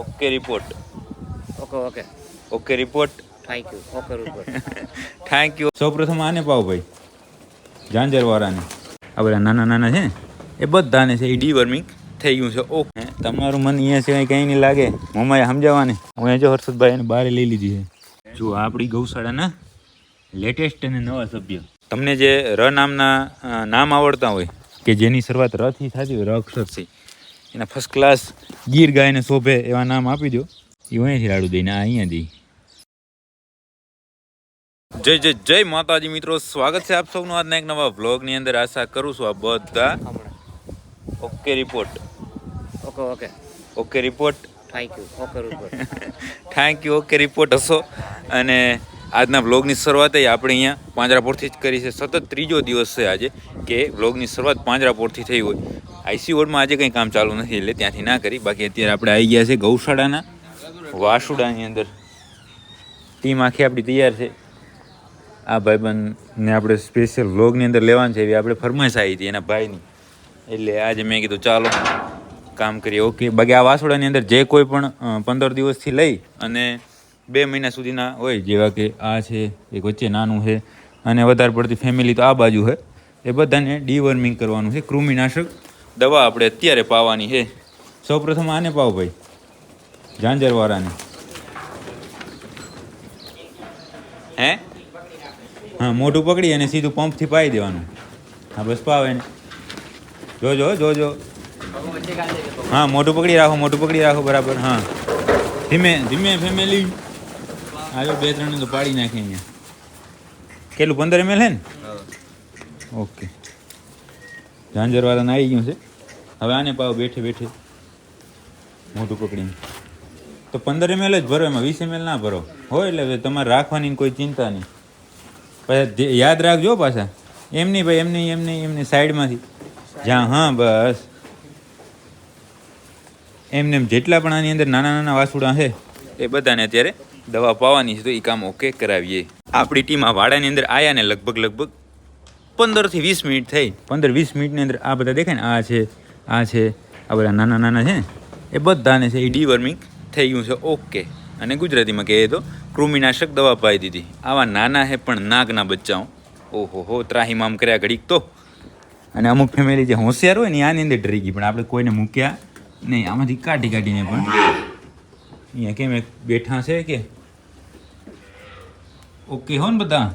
Okay report. Okay okay report. Thank you. Okay report. Thank you. સૌપ્રથમ આને પાવ ભાઈ ઝાંઝરવાળાને. આ બધા નાના નાના છે એ બધાને છે એ ડીવર્મિંગ થઈ ગયું છે. ઓકે તમારું મન અહીંયા સિવાય કંઈ નહીં લાગે. મમ્માએ સમજાવવાને હું જો હર્ષદભાઈ એને બહાર લઈ લીધી છે. જો આપણી ગૌશાળાના લેટેસ્ટ અને નવા સભ્ય. તમને જે ર નામના નામ આવડતા હોય કે જેની શરૂઆત રથી થતી હોય, ર અક્ષરથી, એના ફર્સ્ટ ક્લાસ ગીર ગાયને શોભે એવા નામ આપી દો. એ અહીંયાથી રાડું દઈને આ અહીંયા દઈ. જય જય જય માતાજી મિત્રો, સ્વાગત છે આપ સૌનું આજના એક નવા વ્લોગની અંદર. આશા કરું છું આ બધા okay report. Okay report. Thank you. Okay report. Thank you. Okay report હશો. અને આજના વ્લોગની શરૂઆત આપણે અહીંયા પાંજરાપોળથી જ કરી છે. સતત ત્રીજો દિવસ છે આજે કે વ્લોગની શરૂઆત પાંજરાપોળથી થઈ હોય. આઈસી વોર્ડમાં આજે કંઈ કામ ચાલુ નથી એટલે ત્યાંથી ના કરી. બાકી અત્યારે આપણે આવી ગયા છે ગૌશાળાના વાસુડાની અંદર. ટીમ આખી આપણી તૈયાર છે. આ ભાઈબંધને આપણે સ્પેશિયલ વ્લોગની અંદર લેવાનું છે એવી આપણે ફરમાઈશ આવી હતી એના ભાઈની. એટલે આજે મેં કીધું ચાલો કામ કરીએ. ઓકે. બાકી આ વાસોડાની અંદર જે કોઈ પણ 15 દિવસથી લઈ અને 2 મહિના સુધીના હોય, જેવા કે આ છે, એક વચ્ચે નાનું છે અને વધારે પડતી ફેમિલી તો આ બાજુ છે, એ બધાને ડીવર્મિંગ કરવાનું છે. કૃમિનાશક દવા આપણે અત્યારે પાવાની છે. સૌપ્રથમ આને પાવ ભાઈ ઝાંઝરવાળાને. હે હા, મોઢું પકડી અને સીધું પંપથી પાઈ દેવાનું. હા બસ પાવે ને. જોજો. હા, મોઢું પકડી રાખો બરાબર. હા, ધીમે ફેમિલી. હાલો 2-3 તો પાડી નાખી અહીંયા. કેટલું 15 ml હે ને? ઓકે. ઝાંઝરવાળાને આવી ગયું છે. હવે આને પાવ બેઠે મોઢું પકડીને. તો 15 ml જ ભરો, એમાં 20 ml ના ભરો હોય. એટલે તમારે રાખવાની કોઈ ચિંતા નહીં. પછી યાદ રાખજો પાછા. એમ નહીં ભાઈ, એમની સાઈડમાંથી જ્યાં. હા બસ એમને જેટલા પણ આની અંદર નાના નાના વાસુડા છે એ બધાને અત્યારે દવા પાવાની છે. તો એ કામ ઓકે કરાવીએ. આપણી ટીમ આ વાડાની અંદર આયા ને લગભગ 15 થી 20 મિનિટ થઈ. 15-20 મિનિટની અંદર આ બધા દેખાય ને, આ છે આ બધા નાના નાના છે ને એ બધાને છે એ ડીવર્મિંગ થઈ ગયું છે. ઓકે. અને ગુજરાતીમાં કહીએ તો કૃમિનાશક દવા પાઈ દીધી. આવા નાના છે પણ નાગના બચ્ચાઓ. ઓહો ત્રાહીમામ કર્યા ઘડીક તો. અને અમુક ફેમિલી જે હોશિયાર હોય ને આની અંદર ડરી ગઈ, પણ આપણે કોઈને મૂક્યા નહીં. આમાંથી કાઢીને પણ અહીંયા કેમ એક બેઠા છે કે ઓકે હો ને બધા.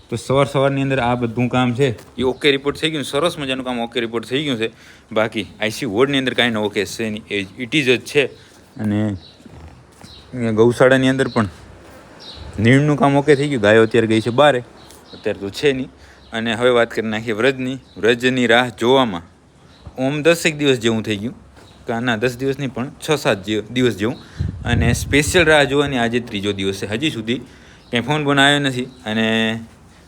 તો સવારની અંદર આ બધું કામ છે એ ઓકે રિપોર્ટ થઈ ગયું. સરસ મજાનું કામ ઓકે રિપોર્ટ થઈ ગયું છે. બાકી આઈસી વોર્ડની અંદર કાંઈ નવો કેસ છે નહીં, ઇટ ઇઝ જ છે. અને અહીંયા ગૌશાળાની અંદર પણ નીણનું કામ ઓકે થઈ ગયું. ગાયો અત્યારે ગઈ છે બહાર, અત્યારે તો છે નહીં. અને હવે વાત કરી નાખીએ વ્રજની રાહ જોવામાં. ઓમ 10 દિવસ જેવું થઈ ગયું. ના 10 દિવસ નહીં પણ 6-7 દિવસ જેવું. અને સ્પેશિયલ રાહ જોવાની આજે 3જો દિવસ છે. હજી સુધી કંઈ ફોન આવ્યો નથી અને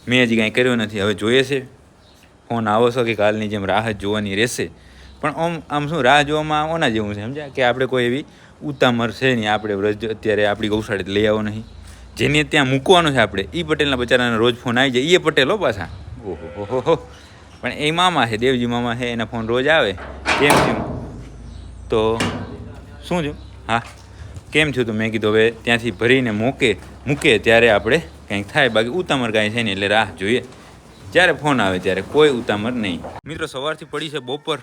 મેં હજી કાંઈ કર્યો નથી. હવે જોઈએ છે ફોન આવો છો કે કાલની જેમ રાહ જ જોવાની રહેશે. પણ આમ શું રાહ જોવામાં ઓના જેવું છે સમજ્યા, કે આપણે કોઈ એવી ઉતામર છે નહીં. આપણે વ્રજ અત્યારે આપણી ગૌશાળે લઈ આવો નહીં. જેને ત્યાં મૂકવાનું છે આપણે, એ પટેલના બચારાને રોજ ફોન આવી જાય. એ પટેલો પાછા ઓહો પણ એ મામા છે, દેવજી મામા છે, એના ફોન રોજ આવે. કેમ થયું તો શું થયું? હા કેમ થયું? તો મેં કીધું હવે ત્યાંથી ભરીને મૂકે ત્યારે આપણે કંઈક થાય. બાકી ઉતામર કાંઈ છે નહીં. એટલે રાહ જોઈએ, જ્યારે ફોન આવે ત્યારે કોઈ ઉતામર નહીં. મિત્રો સવારથી પડી છે બપોર.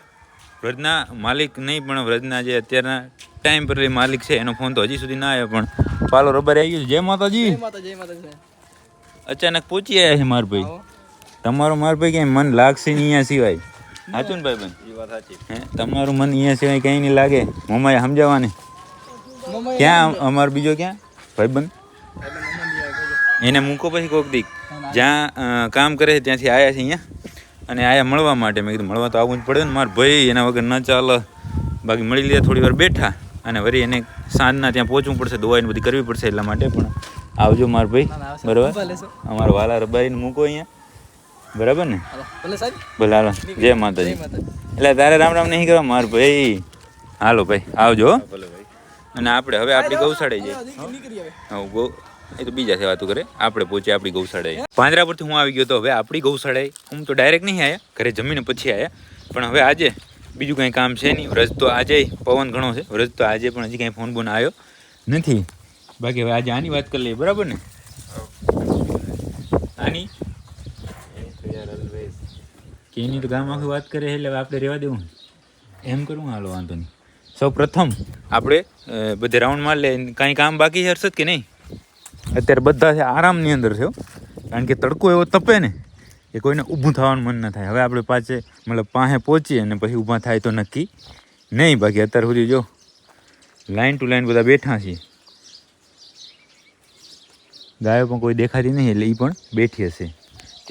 વ્રજના માલિક નહીં પણ વ્રજના જે અત્યારના ટાઈમ પર માલિક છે એનો ફોન તો હજી સુધી ના આવ્યો. પણ પાલો રબર આવી ગયો. જય માતાજી. અચાનક પહોંચી આવ્યા છે માર ભાઈ. તમારું માર ભાઈ ક્યાંય મન લાગશે નહીં અહીંયા સિવાય. સાચું ને ભાઈ બંધ? હે તમારું મન અહીંયા સિવાય કંઈ નહીં લાગે. મમ્માએ સમજાવવાને. ક્યાં અમારો બીજો ક્યાં ભાઈબંધ? એને મૂકો પછી કોક દીક જ્યાં કામ કરે છે ત્યાંથી આવ્યા છે અહીંયા. અને આયા મળવા માટે. મેં કીધું મળવા તો આવવું જ પડે ને મારા ભાઈ, એના વગર ન ચાલે. બાકી મળી લીધા, થોડી વાર બેઠા અને વળી એને સાંજના ત્યાં પહોંચવું પડશે, દવાઈને બધી કરવી પડશે. એટલા માટે પણ આવજો મારા ભાઈ. બરાબર, અમારા વાલા રબારીને મૂકો અહીંયા. બરાબર ને? ભલે હાલો. જય માતાજી. એટલે તારે રામ નહીં કરવા માર ભાઈ. હાલો ભાઈ આવજો. અને આપણે હવે આપણી ગૌશાળે જઈએ. હા એ તો બીજા છે વાતો કરે. આપણે પહોંચીએ આપણી ગૌશાળાએ. પાંજરા પરથી હું આવી ગયો તો હવે આપણી ગૌશાળાએ. હું તો ડાયરેક્ટ નહીં આવ્યા, ઘરે જમીને પછી આવ્યા. પણ હવે આજે બીજું કંઈ કામ છે નહીં. વ્રજ તો આજે પવન ઘણો છે, વ્રજ તો આજે પણ હજી કાંઈ ફોન બોન આવ્યો નથી. બાકી હવે આજે આની વાત કરી લઈએ, બરાબર ને? આની કે એની તો ગામ આખું વાત કરે એટલે આપણે રહેવા દેવું એમ કરવું. હાલો વાંધો નહીં. સૌ પ્રથમ આપણે બધે રાઉન્ડ માર લે. કાંઈ કામ બાકી છે હર્ષદ કે નહીં? અત્યારે બધા છે આરામની અંદર છે, કારણ કે તડકો એવો તપે ને કે કોઈને ઊભું થવાનું મન ન થાય. હવે આપણે પાસે પાસે પહોંચીએ અને પછી ઊભા થાય તો નક્કી નહીં. બાકી અત્યાર સુધી જો લાઈન ટુ લાઈન બધા બેઠા છીએ. ગાયો પણ કોઈ દેખાતી નહીં એટલે એ પણ બેઠી હશે.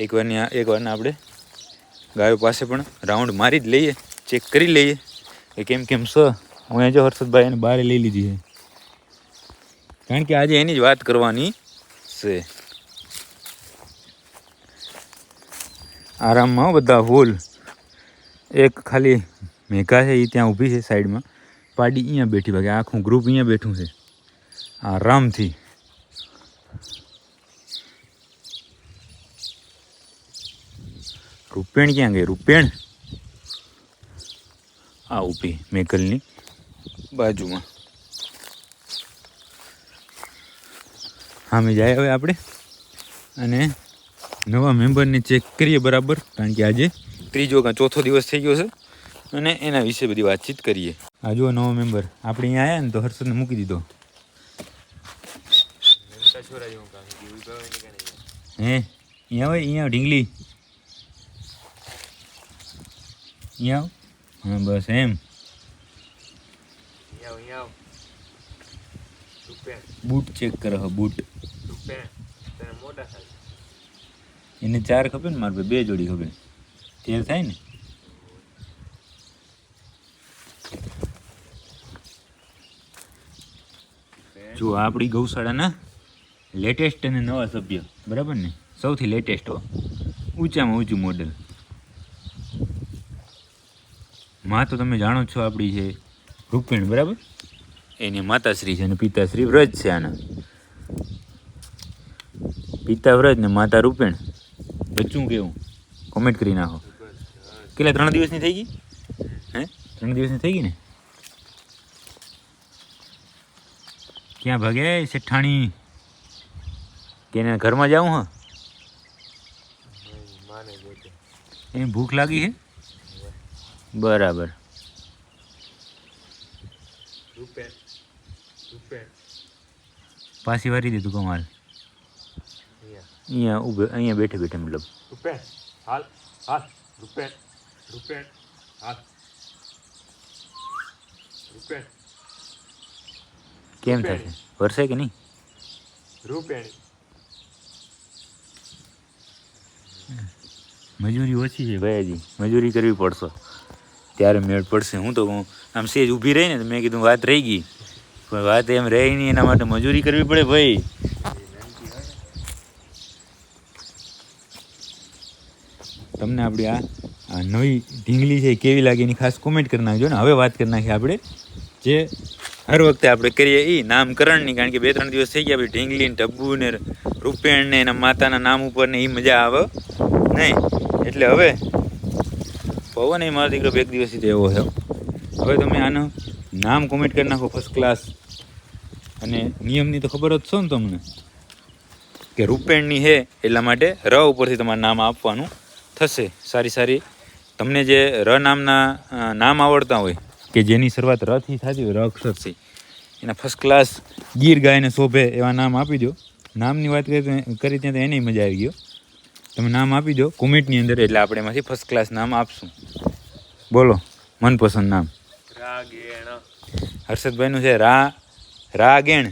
એકવારના આપણે ગાયો પાસે પણ રાઉન્ડ મારી જ લઈએ, ચેક કરી લઈએ કે કેમ કેમ સ. હું જો હર્ષદભાઈ એને બહાર લઈ લીધી છે, કારણ કે આજે એની જ વાત કરવાની છે. આરામમાં બધા ફૂલ. એક ખાલી મેઘા છે એ ત્યાં ઊભી છે સાઈડમાં, પાડી અહીંયા બેઠી. બાકી આખું ગ્રુપ અહીંયા બેઠું છે આરામથી. રૂપેણ ક્યાં ગઈ? રૂપેણ આ ઊભી મેઘલની બાજુમાં. સામે જાય હવે આપણે અને નવા મેમ્બરને ચેક કરીએ બરાબર, કારણ કે આજે ત્રીજો કાં ચોથો દિવસ થઈ ગયો છે અને એના વિશે બધી વાતચીત કરીએ. આ જો નવો મેમ્બર આપણે અહીંયા આવ્યા ને તો હર્ષદને મૂકી દીધો. હે અહીંયા હોય, અહીંયા ઢીંગલી અહીંયા. હા બસ એમ. બૂટ ચેક કરો. બૂટ એને 4 ખપે ને, મારે 2 જોડી ખપે. 13 થાય ને. જો આપણી ગૌશાળાના લેટેસ્ટ અને નવા સભ્ય, બરાબર ને? સૌથી લેટેસ્ટ, ઊંચામાં ઊંચું મોડલ. માં તો તમે જાણો છો આપણી છે રૂપેણ, બરાબર? એની માતાશ્રી છે અને પિતાશ્રી વ્રજ છે. આના પિતા વ્રજ ને માતા રૂપેણ. બચ્ચું કેવું કોમેન્ટ કરી નાખો. કેટલા 3 દિવસની થઈ ગઈ? હે 3 દિવસની થઈ ગઈ ને? ક્યાં ભાગે શેઠાણી? કે એને ઘરમાં જાઉં? હા એને ભૂખ લાગી છે, બરાબર. પાછી વારી દીધું કમાલ. અહીંયા ઊભે, અહીંયા બેઠે બેઠે મતલબ. કેમ થશે? વરસે કે નહીં? મજૂરી ઓછી છે ભાઈ, હજી મજૂરી કરવી પડશે ત્યારે મેળ પડશે. હું તો આમ સેજ ઊભી રહી ને તો મેં કીધું વાત રહી ગઈ, પણ વાત એમ રહી નહીં. એના માટે મજૂરી કરવી પડે ભાઈ. તમને આપણી આ નવી ઢીંગલી છે કેવી લાગી એની ખાસ કોમેન્ટ કરી નાખજો ને. હવે વાત કરી નાખીએ આપણે જે હર વખતે આપણે કરીએ એ નામકરણની, કારણ કે 2-3 દિવસ થઈ ગયા. આપણે ઢીંગલી ને ઢબ્બુ ને રૂપેણ ને એના માતાના નામ ઉપર ને એ મજા આવે નહીં. એટલે હવે પવન એ મારો દીકરો 1 દિવસથી તો એવો છે. હવે તમે આનું નામ કોમેન્ટ કરી નાખો ફર્સ્ટ ક્લાસ. અને નિયમની તો ખબર જ છો ને તમને કે રૂપેણની છે એટલા માટે ર ઉપરથી તમારે નામ આપવાનું થશે. સારી તમને જે ર નામના નામ આવડતા હોય, કે જેની શરૂઆત રથી થતી હોય, ર અક્ષરથી, એના ફર્સ્ટ ક્લાસ ગીર ગાયને શોભે એવા નામ આપી દો. નામની વાત કરી ત્યાં તો એની મજા આવી ગયો. તમે નામ આપી દો કોમેન્ટની અંદર, એટલે આપણે એમાંથી ફર્સ્ટ ક્લાસ નામ આપશું. બોલો મનપસંદ નામ. હર્ષદભાઈનું છે રાગેણ.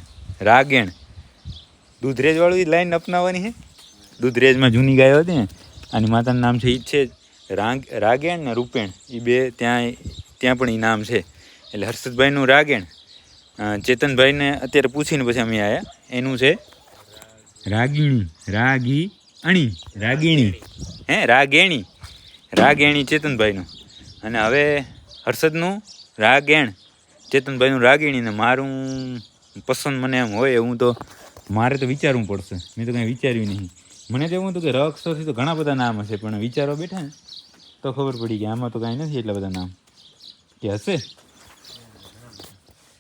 દૂધરેજવાળું લાઈન અપનાવવાની છે. દૂધરેજમાં જૂની ગાયો હતી ને, આની માતાનું નામ છે એ છે રાગેણ ને રૂપેણ. એ બે ત્યાં પણ એ નામ છે. એટલે હર્ષદભાઈનું રાગેણ. ચેતનભાઈને અત્યારે પૂછીને પછી અમે આવ્યા. એનું છે રાગેણી ચેતનભાઈનું. અને હવે હર્ષદનું રાગેણ, ચેતનભાઈનું રાગેણી. ને મારું પસંદ મને એમ હોય હું તો મારે તો વિચારવું પડશે. મેં તો કંઈ વિચાર્યું નહીં. મને તો એવું હતું કે ર અક્ષરથી તો ઘણા બધા નામ હશે, પણ વિચારવા બેઠા ને તો ખબર પડી કે આમાં તો કાંઈ નથી એટલા બધા નામ. કે હશે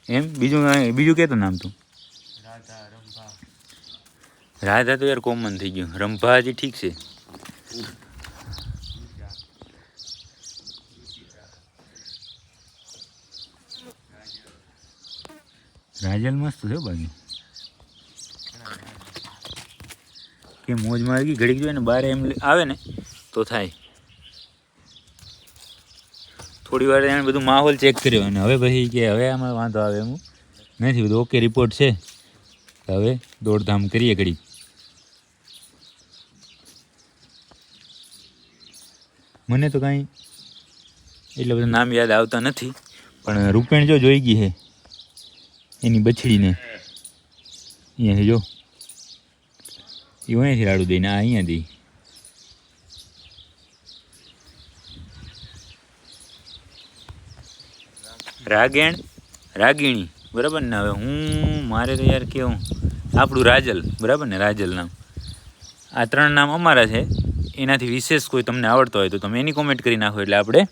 એમ? બીજું કે તો નામ તું? રાધા તો યાર કોમન થઈ ગયું. રંભા હજી ઠીક છે. રાજલ મસ્ત છે બાકી. કે મોજ મારી ગઈ ઘડીક જોઈએ ને બારે એમ આવે ને તો થાય. થોડી વાર એને બધું માહોલ ચેક કર્યો અને હવે પછી કે હવે આમાં વાંધો આવે એમ નથી, બધું ઓકે રિપોર્ટ છે. હવે દોડધામ કરીએ ઘડી. મને તો કાંઈ એટલે બધું નામ યાદ આવતા નથી, પણ રૂપેણ જો જોઈ ગઈ છે એની બછડીને. અહીંયા જો એ અહીંયાથી રાડું દઈને આ અહીંયા દઈ. રાગીણી બરાબર ને? હવે મારે તો યાર કેવું આપણું રાજલ બરાબર ને? રાજલ નામ. આ 3 નામ અમારા છે. એનાથી વિશેષ કોઈ તમને આવડતો હોય તો તમે એની કોમેન્ટ કરી નાખો. એટલે આપણે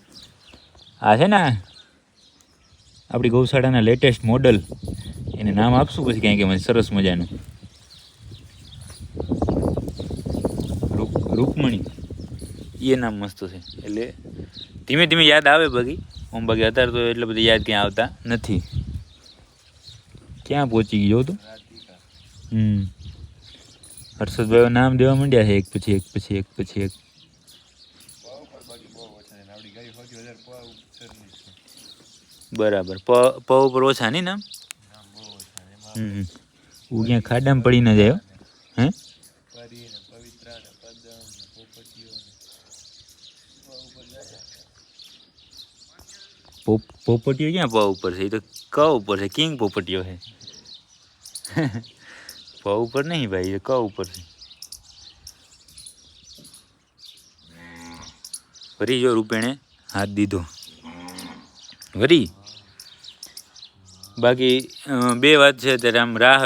આ છે ને આપણી ગૌશાળાના લેટેસ્ટ મોડલ એને નામ આપશું પછી ક્યાંક એમાં સરસ મજાનું. રૂકમણી એ નામ મસ્ત છે. એટલે ધીમે ધીમે યાદ આવે બાકી અત્યારે તો એટલે બધી યાદ ક્યાં આવતા નથી. ક્યાં પહોંચી ગયો તો? હર્ષદભાઈ નામ દેવા માંડ્યા છે એક પછી એક. બરાબર. પ ઉપર ઓછા નહીં નામ? હું ક્યાં ખાડામાં પડી ના જાય. હે પોપટીઓ ક્યાં પ ઉપર છે? એ તો ક ઉપર છે. કિંગ પોપટીઓ છે. પ ઉપર નહીં ભાઈ, એ ક ઉપર છે. વરી જો રૂપેણે હાથ દીધો વરી. બાકી 2 વાત છે અત્યારે. આમ રાહ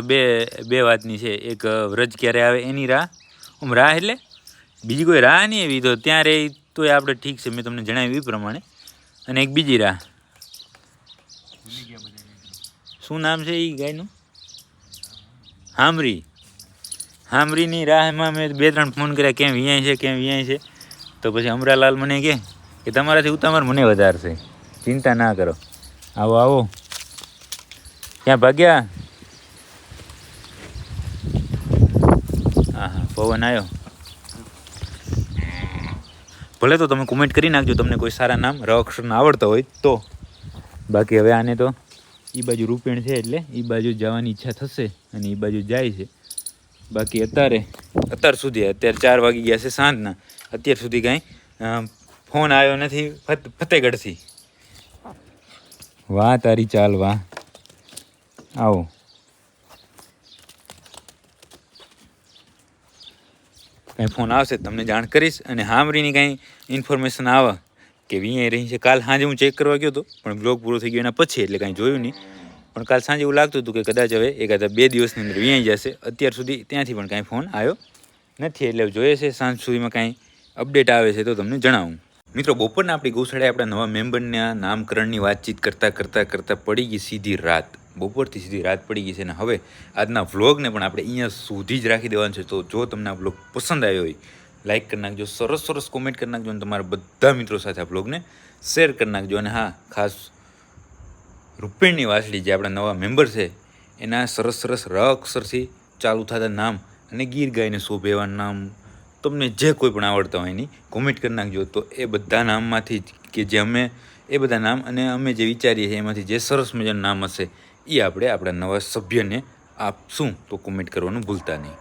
બે વાતની છે. એક વ્રજ ક્યારે આવે એની રાહ. રાહ એટલે બીજી કોઈ રાહ નહીં એવી તો ત્યાં રહી તોય આપણે ઠીક છે, મેં તમને જણાવ્યું એ પ્રમાણે. અને એક બીજી રાહ. શું નામ છે એ ગાયનું? હામરીની રાહમાં મેં 2-3 ફોન કર્યા, કેમ વિયાય છે. તો પછી અમરાલાલ મને કે તમારાથી ઉતામર મને વધારશે, ચિંતા ના કરો. આવો ક્યાં ભાગ્યા? હા પવન આવ્યો. ભલે તો તમે કોમેન્ટ કરી નાખજો તમને કોઈ સારા નામ ર અક્ષરના આવડતા હોય તો. બાકી હવે આને તો એ બાજુ રૂપેણ છે એટલે એ બાજુ જવાની ઈચ્છા થશે અને એ બાજુ જાય છે. બાકી અત્યાર સુધી 4 વાગી ગયા છે સાંજના. અત્યાર સુધી કાંઈ ફોન આવ્યો નથી ફતેગઢથી. વાહ તારી ચાલ વાહ. આવો કાંઈ ફોન આવશે તમને જાણ કરીશ. અને હામરીની કાંઈ ઇન્ફોર્મેશન આવે કે વિયાઈ રહી છે. કાલ સાંજે હું ચેક કરવા ગયો હતો પણ બ્લોગ પૂરો થઈ ગયો એના પછી, એટલે કાંઈ જોયું નહીં. પણ કાલ સાંજે એવું લાગતું હતું કે કદાચ હવે 1-2 દિવસની અંદર વિયાઈ જશે. અત્યાર સુધી ત્યાંથી પણ કાંઈ ફોન આવ્યો નથી. એટલે જોઈએ છે સાંજ સુધીમાં કાંઈ અપડેટ આવે છે તો તમને જણાવું. મિત્રો બપોરના આપણી ગૌશાળાએ આપણા નવા મેમ્બરના નામકરણની વાતચીત કરતાં પડી ગઈ સીધી રાત. બપોરથી સીધી રાત પડી ગઈ છે. અને હવે આજના વ્લોગને પણ આપણે અહીંયા સુધી જ રાખી દેવાનું છે. તો જો તમને આ વ્લોગ પસંદ આવ્યો હોય લાઇક કરી નાખજો, સરસ કોમેન્ટ કરી નાખજો અને તમારા બધા મિત્રો સાથે આ વ્લોગને શેર કરી નાખજો. અને હા, ખાસ રૂપેણની વાછડી જે આપણા નવા મેમ્બર છે એના સરસ ર અક્ષરથી ચાલુ થતા નામ અને ગીર ગાયને શોભે એવા નામ તમને જે કોઈ પણ આવડતા હોય એની કોમેન્ટ કરી નાખજો. તો એ બધા નામમાંથી કે જે એ બધા નામ અને અમે જે વિચારીએ છીએ એમાંથી જે સરસ મજાનું નામ હશે એ આપણે આપણા નવા સભ્યને આપશું. તો કોમેન્ટ કરવાનું ભૂલતા નહીં.